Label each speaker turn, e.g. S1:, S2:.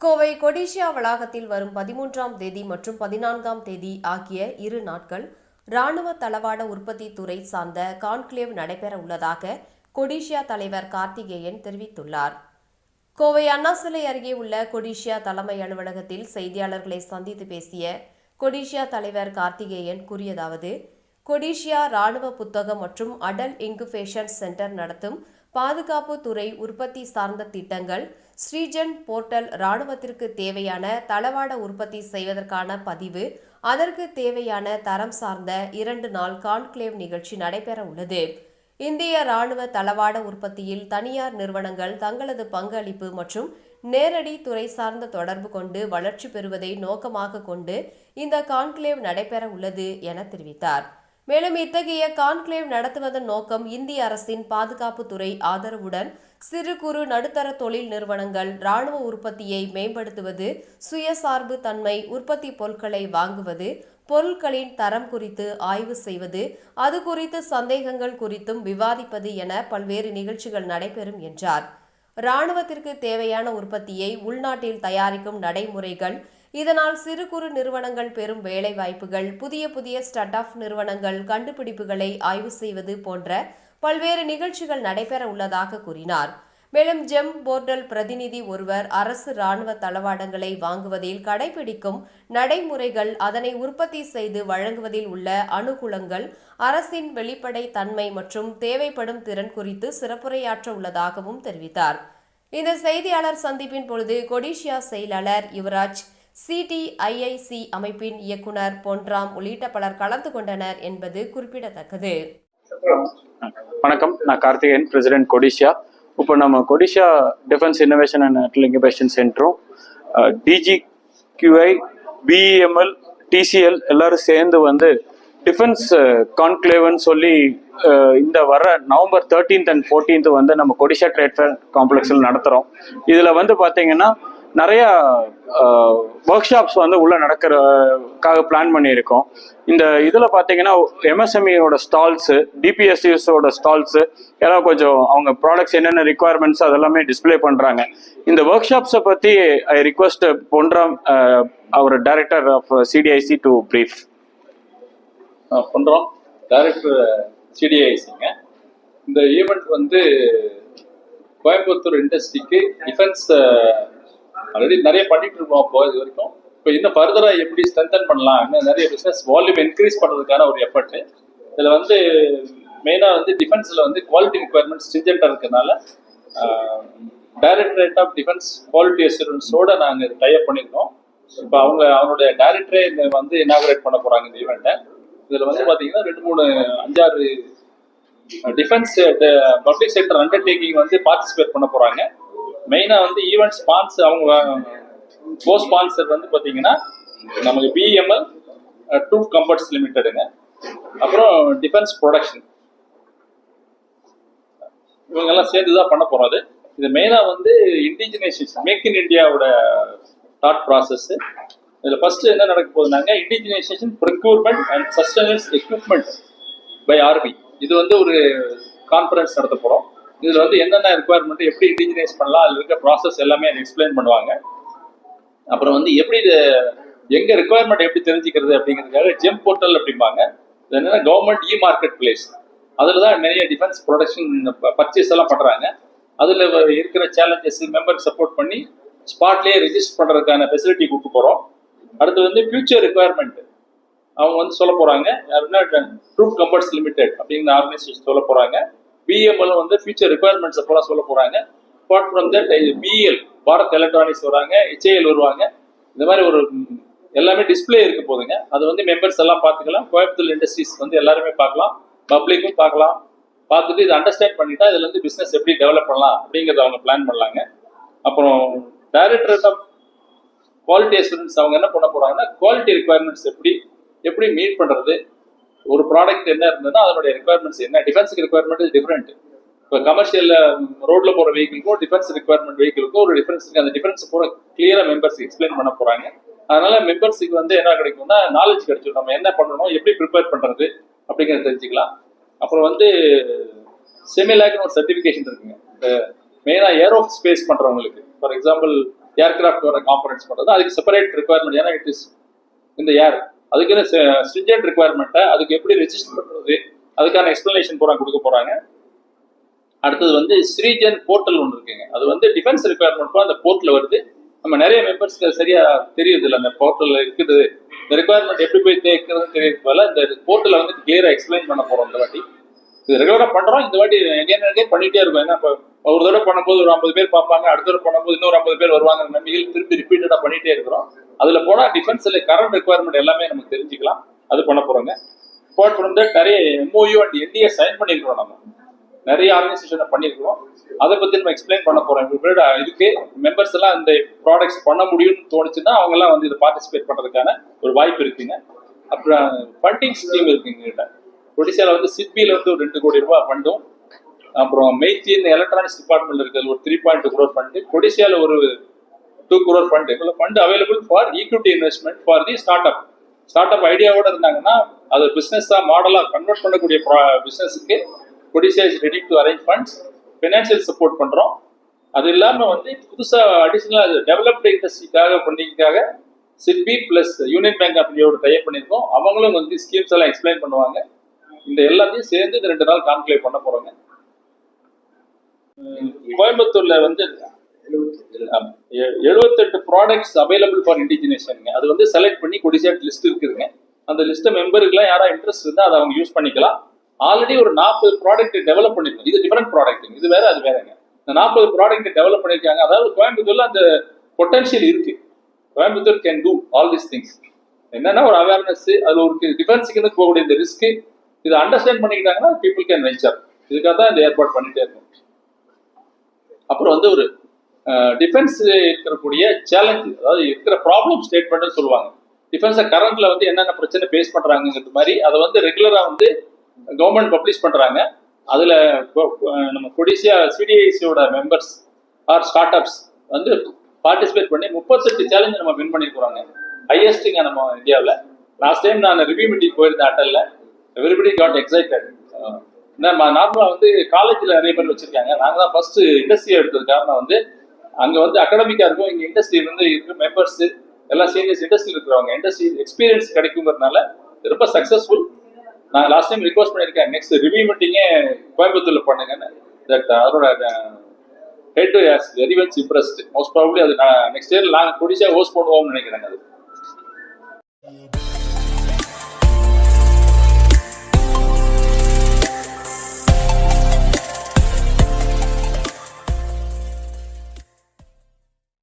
S1: கோவை கொடிஷியா வளாகத்தில் வரும் 13ஆம் தேதி மற்றும் 14ஆம் தேதி ஆகிய 2 நாட்கள் ராணுவ தளவாட உற்பத்தி துறை சார்ந்த கான்க்ளேவ் நடைபெற உள்ளதாக கொடிஷியா தலைவர் கார்த்திகேயன் தெரிவித்துள்ளார். கோவை அண்ணா சிலை அருகே உள்ள கொடிஷியா தலைமை அலுவலகத்தில் செய்தியாளர்களை சந்தித்து பேசிய கொடிஷியா தலைவர் கார்த்திகேயன் கூறியதாவது, கொடிஷியா ராணுவ புத்தகம் மற்றும் அடல் இன்குபேஷன் சென்டர் நடத்தும் பாதுகாப்பு துறை உற்பத்தி சார்ந்த திட்டங்கள், ஸ்ரீஜன் போர்ட்டல் ராணுவத்திற்கு தேவையான தளவாட உற்பத்தி செய்வதற்கான பதிவு, அதற்கு தேவையான தரம் சார்ந்த 2 நாள் கான்க்ளேவ் நிகழ்ச்சி நடைபெற உள்ளது. இந்திய ராணுவ தளவாட உற்பத்தியில் தனியார் நிறுவனங்கள் தங்களது பங்களிப்பு மற்றும் நேரடி துறை சார்ந்த தொடர்பு கொண்டு வளர்ச்சி பெறுவதை நோக்கமாக கொண்டு இந்த கான்க்ளேவ் நடைபெற உள்ளது என தெரிவித்தார். மேலும் இத்தகைய கான்க்ளேவ் நடத்துவதன் நோக்கம் இந்திய அரசின் பாதுகாப்பு துறை ஆதரவுடன் சிறு குறு நடுத்தர தொழில் நிறுவனங்கள் ராணுவ உற்பத்தியை மேம்படுத்துவது, சுயசார்பு தன்மை, உற்பத்தி பொருட்களை வாங்குவது, பொருட்களின் தரம் குறித்து ஆய்வு செய்வது, அது குறித்து சந்தேகங்கள் குறித்தும் விவாதிப்பது என பல்வேறு நிகழ்ச்சிகள் நடைபெறும் என்றார். ராணுவத்திற்கு தேவையான உற்பத்தியை உள்நாட்டில் தயாரிக்கும் நடைமுறைகள், இதனால் சிறு குறு நிறுவனங்கள் பெறும் வேலை வாய்ப்புகள், புதிய ஸ்டார்ட் அப் நிறுவனங்கள் கண்டுபிடிப்புகளை ஆய்வு செய்வது போன்ற பல்வேறு நிகழ்ச்சிகள் நடைபெற உள்ளதாக கூறினார். மேலும் ஜெம் போர்ட்டல் பிரதிநிதி ஒருவர் அரசு ராணுவ தளவாடங்களை வாங்குவதில் கடைபிடிக்கும் நடைமுறைகள், அதனை உற்பத்தி செய்து வழங்குவதில் உள்ள அனுகூலங்கள், அரசின் வெளிப்படை தன்மை மற்றும் தேவைப்படும் திறன் குறித்து சிறப்புரையாற்ற உள்ளதாகவும் தெரிவித்தார். இந்த செய்தியாளர் சந்திப்பின் பொழுது கொடிஷியா செயலாளர் யுவராஜ், CTIIC அமைப்பின் இயக்குனர் பொன்ராம் உள்ளிட்ட பலர் கலந்து கொண்டனர் என்பது குறிப்பிடத்தக்கது.
S2: வணக்கம், நான் கார்த்திகேயன், பிரசிடென்ட் கொடிஷியா. இப்போ நம்ம Codissia defence innovation and Atal incubation சென்டரும் DGQI, BEML, TCL எல்லாரும் சேர்ந்து டிஃபென்ஸ் கான்க்ளேவ்னு சொல்லி இந்த வர நவம்பர் 13th and 14th நம்ம கொடிஷியா ட்ரேட் ஃபேர் காம்ப்ளெக்ஸில் நடத்துகிறோம். இதில் பார்த்தீங்கன்னா நிறையா ஒர்க் ஷாப்ஸ் உள்ள நடக்கிறதுக்காக பிளான் பண்ணியிருக்கோம். இந்த இதில் பார்த்தீங்கன்னா MSMEயோட ஸ்டால்ஸு, DPSUஸோட ஸ்டால்ஸு எல்லாம் கொஞ்சம் அவங்க ப்ராடக்ட்ஸ் என்னென்ன ரிக்குவயர்மெண்ட்ஸ் அதெல்லாமே டிஸ்பிளே பண்ணுறாங்க. இந்த ஒர்க் ஷாப்ஸை பற்றி ஐ ரிக்வெஸ்ட் பொன்ராம், அவர் director of CDIC to brief.
S3: Ponram, director CDICங்க. இந்த ஈவெண்ட் கோயம்புத்தூர் இண்டஸ்ட்ரிக்கு டிஃபென்ஸ் ஆல்ரெடி நிறைய பண்ணிட்டு இருக்கோம். அப்போ இது வரைக்கும் இப்போ இன்னும் ஃபர்தராக எப்படி ஸ்ட்ரென்தன் பண்ணலாம், இன்னும் நிறைய பிஸ்னஸ் வால்யூம் இன்க்ரீஸ் பண்ணுறதுக்கான ஒரு எஃபர்ட். இதில் மெயினாக டிஃபென்ஸில் குவாலிட்டி ரிக்குவயர்மெண்ட்ஸ் ஸ்ட்ரிஞ்சென்ட்டாக இருக்கிறதுனால டைரக்டரேட் ஆஃப் டிஃபென்ஸ் குவாலிட்டி அசூரன்ஸோடு நாங்கள் இது டைப் பண்ணியிருக்கோம். இப்போ அவனுடைய டைரக்டரே இனாகரேட் பண்ண போகிறாங்க இந்த ஈவெண்ட்டை. இதில் பார்த்தீங்கன்னா 2-3-5-6 defence public sector undertaking participate பண்ண போகிறாங்க. மெயினாக ஈவெண்ட் ஸ்பான்சர், அவங்க கோ ஸ்பான்சர் பார்த்தீங்கன்னா நமக்கு BEML, ட்ரூப் கம்ஃபர்ட்ஸ் லிமிட்டடுங்க, அப்புறம் டிஃபென்ஸ் ப்ரொடக்ஷன், இவங்கெல்லாம் சேர்ந்து தான் பண்ண போகிறது. இது மெயினாக இண்டிஜினைசேஷன், மேக் இன் இந்தியாவோட தாட் ப்ராசஸ். இதில் ஃபர்ஸ்ட் என்ன நடக்க போகுதுனாங்க, indigenisation, procurement and sustenance equipment by army. இது ஒரு கான்ஃபரன்ஸ் நடத்த போகிறோம். இதில் என்னென்ன ரெக்குவயர்மெண்ட், எப்படி இண்டிஜினைஸ் பண்ணலாம், அதில் இருக்க ப்ராசஸ் எல்லாமே எக்ஸ்பிளைன் பண்ணுவாங்க. அப்புறம் எப்படி இது எங்கள் ரெக்குவயர்மெண்ட் எப்படி தெரிஞ்சுக்கிறது அப்படிங்கிறதுக்காக ஜெம் போர்ட்டல் அப்படிம்பாங்க. இது என்னென்னா கவர்மெண்ட் மார்க்கெட் பிளேஸ். அதில் தான் நிறைய டிஃபென்ஸ் ப்ரொடக்ஷன் பர்ச்சேஸ் எல்லாம் பண்ணுறாங்க. அதில் இருக்கிற சேலஞ்சஸ் மெம்பருக்கு சப்போர்ட் பண்ணி ஸ்பாட்லேயே ரெஜிஸ்டர் பண்ணுறதுக்கான ஃபெசிலிட்டி கொடுக்க போகிறோம். அடுத்து ஃபியூச்சர் ரெக்குவயர்மெண்ட் அவங்க சொல்ல போகிறாங்க. யாருன்னா ட்ரூப் கம்ஃபர்ட்ஸ் லிமிடெட் அப்படிங்கிற ஆர்கனைசேஷன் சொல்ல போகிறாங்க. BEML ஃபியூச்சர் ரெக்குவயர்மெண்ட்ஸ் அப்போலாம் சொல்ல போகிறாங்க. Apart from that BEL, Bharat electronics வராங்க, HAL வருவாங்க. இந்த மாதிரி ஒரு எல்லாமே டிஸ்பிளே இருக்க போதுங்க. அது மெம்பர்ஸ் எல்லாம் பார்த்துக்கலாம். கோயம்புத்தூர் இண்டஸ்ட்ரீஸ் எல்லாருமே பார்க்கலாம், பப்ளிக்கும் பார்க்கலாம். பார்த்துட்டு இதை அண்டர்ஸ்டாண்ட் பண்ணிட்டா இதுல பிஸ்னஸ் எப்படி டெவலப் பண்ணலாம் அப்படிங்கிறத அவங்க பிளான் பண்ணலாங்க. அப்புறம் டைரக்டர் ஆஃப் குவாலிட்டி அசூரன்ஸ் அவங்க என்ன பண்ண போறாங்கன்னா, குவாலிட்டி ரெக்குவயர்மெண்ட்ஸ் எப்படி மீட் பண்றது, ஒரு ப்ராடக்ட் என்ன இருந்ததுன்னா அதனுடைய ரெக்குவயர்மெண்ட்ஸ் என்ன. டிஃபென்ஸுக்கு ரெக்குவயர்மெண்ட் டிஃப்ரெண்ட். இப்போ கமர்ஷியல் ரோட்ல போற வெஹிக்கிளுக்கும் டிஃபென்ஸ் ரெக்குவயர்மெண்ட் வெஹிக்கிளுக்கும் ஒரு டிஃபரன்ஸ் இருக்கு. அந்த டிஃபரன்ஸ் பூரா கிளியரா மெம்பர்ஸ் எக்ஸ்பிளைன் பண்ண போறாங்க. அதனால மெம்பர்ஸுக்கு என்ன கிடைக்கும்னா நாலேஜ் கிடைச்சிடும். நம்ம என்ன பண்ணணும், எப்படி ப்ரிப்பேர் பண்றது அப்படிங்கிறத தெரிஞ்சுக்கலாம். அப்புறம் செமிலாக்னு ஒரு சர்டிஃபிகேஷன் இருக்குங்க. மெயினாக ஏரோ ஸ்பேஸ் பண்றவங்களுக்கு, ஃபார் எக்ஸாம்பிள் ஏர்கிராஃப்ட் வர காம்பனன்ட்ஸ் பண்ணுறது, அதுக்கு செப்பரேட் ரெக்குவயர்மெண்ட். ஏன்னா இட் இஸ் இந்த ஏர், அதுக்குன்னு ஸ்ட்ரிஞ்சன்ட் ரெக்குவயர்மெண்ட்டை அதுக்கு எப்படி ரெஜிஸ்டர் பண்ணுறது, அதுக்கான எக்ஸ்பிளனேஷன் பூரா கொடுக்க போகிறாங்க. அடுத்தது வந்து ஸ்ரீஜன் போர்ட்டல் ஒன்று இருக்குங்க. அது வந்து டிஃபென்ஸ் ரெக்குவயர்மெண்ட் அந்த போர்ட்டில் வருது. நம்ம நிறைய மெம்பர்ஸ்க்கு சரியா தெரியுது இல்லை, அந்த போர்ட்டலில் இருக்குது இந்த ரெக்குவயர்மெண்ட் எப்படி போய் தேக்கிறதுன்னு தெரியுது போல. இந்த போர்ட்டலை வந்து கிளியராக எக்ஸ்பிளைன் பண்ண போகிறோம் இந்த வாட்டி. இது ரெகுலராக பண்ணுறோம், இந்த வாட்டி எங்கேயும் பண்ணிகிட்டே இருக்கும். ஏன்னா இப்போ ஒரு தடவை பண்ணும்போது ஒரு 50 பேர் பார்ப்பாங்க, அடுத்த தடவை பண்ணும்போது இன்னொரு 50 பேர் வருவாங்க. நம்பிக்கையில் திருப்பி ரிப்பீட்டடாக பண்ணிகிட்டே இருக்கிறோம். அதில் போனால் டிஃபென்ஸில் கரண்ட் ரெக்குவயர்மெண்ட் எல்லாமே நமக்கு தெரிஞ்சுக்கலாம். அது பண்ண போகிறோங்க. அப்பார்ட் ஃப்ரம் தட் நிறைய MOU அண்ட் NDA சைன் பண்ணியிருக்கிறோம். நம்ம நிறைய ஆர்கனைசேஷனை பண்ணியிருக்கிறோம். அதை பற்றி நம்ம எக்ஸ்பிளைன் பண்ண போகிறோம். இதுக்கு மெம்பர்ஸ் எல்லாம் இந்த ப்ராடக்ட்ஸ் பண்ண முடியும்னு தோணுச்சுன்னா அவங்கெல்லாம் வந்து இதை பார்ட்டிசிபேட் பண்ணுறதுக்கான ஒரு வாய்ப்பு இருக்குங்க. அப்புறம் ஃபண்டிங் ஸ்கீம் இருக்குங்க. ஒடிசாவில் வந்து சிட்பியில் வந்து ஒரு 2 கோடி ரூபாய் ஃபண்டும், அப்புறம் மெய்த்தின் எலக்ட்ரானிக்ஸ் டிபார்ட்மெண்ட் இருக்கிறது ஒரு 3.2 crore ஃபண்டு, ஒடிசாவில் ஒரு 2 crore ஃபண்டு. இவ்வளோ fund available for equity investment for the start up ஐடியாவோட இருந்தாங்கன்னா அது பிஸ்னஸாக மாடலாக கன்வெர்ட் பண்ணக்கூடிய பிஸ்னஸுக்கு Odisha is ready to arrange funds, financial support பண்ணுறோம். அது இல்லாமல் வந்து புதுசாக அடிஷ்னலாக டெவலப்டு இண்டஸ்ட்ரிக்காக பண்ணிக்காக SIDBI plus union bank of இந்தியாவோட டைப் பண்ணியிருக்கோம். அவங்களும் வந்து ஸ்கீம்ஸ் எல்லாம் எக்ஸ்பிளைன் பண்ணுவாங்க. இந்த எல்லாத்தையும் சேர்ந்து இந்த 2 நாள் கான்க்ளேவ் பண்ண போகிறோங்க. கோயம்புத்தூர்ல வந்து 78 ப்ராடக்ட்ஸ் அவைலபிள் ஃபார் இண்டிஜினேஷனுங்க. அது வந்து செலக்ட் பண்ணி கொடிசாட் லிஸ்ட் இருக்குதுங்க. அந்த லிஸ்ட்டை மெம்பருக்குலாம் யாராவது இன்ட்ரெஸ்ட் இருந்தால் அதை அவங்க யூஸ் பண்ணிக்கலாம். ஆல்ரெடி ஒரு 40 ப்ராடக்ட் டெவலப் பண்ணிருக்கோம். இது டிஃபரெண்ட் ப்ராடக்ட்டுங்க, இது வேற அது வேறங்க. இந்த 40 ப்ராடக்ட் டெவலப் பண்ணியிருக்காங்க. அதாவது கோயம்புத்தூர்ல அந்த பொட்டன்ஷியல் இருக்கு. Coimbatore can do all these things. என்னன்னா ஒரு அவேர்னஸ், அது ஒரு டிஃபென்ஸுக்கு போகக்கூடிய இந்த ரிஸ்க் இதை அண்டர்ஸ்டாண்ட் பண்ணிக்கிட்டாங்கன்னா பீப்புள் கேன் வெஞ்சர். இதுக்காக தான் இந்த ஏற்பாடு பண்ணிட்டே இருக்கும். அப்புறம் வந்து ஒரு டிஃபென்ஸ் இருக்கக்கூடிய சேலஞ்சு, அதாவது இருக்கிற ப்ராப்ளம் ஸ்டேட்மெண்ட்னு சொல்லுவாங்க. டிஃபென்ஸை கரண்ட்ல வந்து என்னென்ன பிரச்சனை ஃபேஸ் பண்றாங்கிறது மாதிரி அதை வந்து ரெகுலரா வந்து கவர்மெண்ட் பப்ளிஷ் பண்றாங்க. அதுல நம்ம கொடிசியா CDICயோட மெம்பர்ஸ் ஆர் ஸ்டார்ட் அப்ஸ் வந்து பார்ட்டிசிபேட் பண்ணி 38 சேலஞ்சு நம்ம வின் பண்ணிருக்கிறோங்க. ஹையஸ்ட்டுங்க நம்ம இந்தியாவில். லாஸ்ட் டைம் நான் ரிவ்யூ மீட்டிங் போயிருந்தேன் அட்டல்ல. Everybody God excited. நார்மலாக வந்து காலேஜில் நிறைய பேர் வச்சிருக்காங்க. நாங்கள் தான் ஃபர்ஸ்ட் இண்டஸ்ட்ரியை எடுத்தது காரணம் வந்து அங்கே வந்து அகடமிக்காக இருக்கும், இங்கே இண்டஸ்ட்ரி வந்து இருக்க மெம்பர்ஸ் எல்லாம் சீனியர்ஸ் இண்டஸ்ட்ரியில் இருக்கிறவங்க இண்டஸ்ட்ரி எக்ஸ்பீரியன்ஸ் கிடைக்குங்கிறதுனால ரொம்ப சக்ஸஸ்ஃபுல். நான் லாஸ்ட் டைம் ரிக்வஸ்ட் பண்ணியிருக்கேன் நெக்ஸ்ட் ரிவ்யூ மீட்டிங்கே கோயம்புத்தூரில் பண்ணுங்கன்னு. தட் அதோட head has very much impressed. Most probably அது நெக்ஸ்ட் இயர் நாங்கள் கொடிசா ஹோஸ்ட் பண்ணுவோம்னு நினைக்கிறேன். அது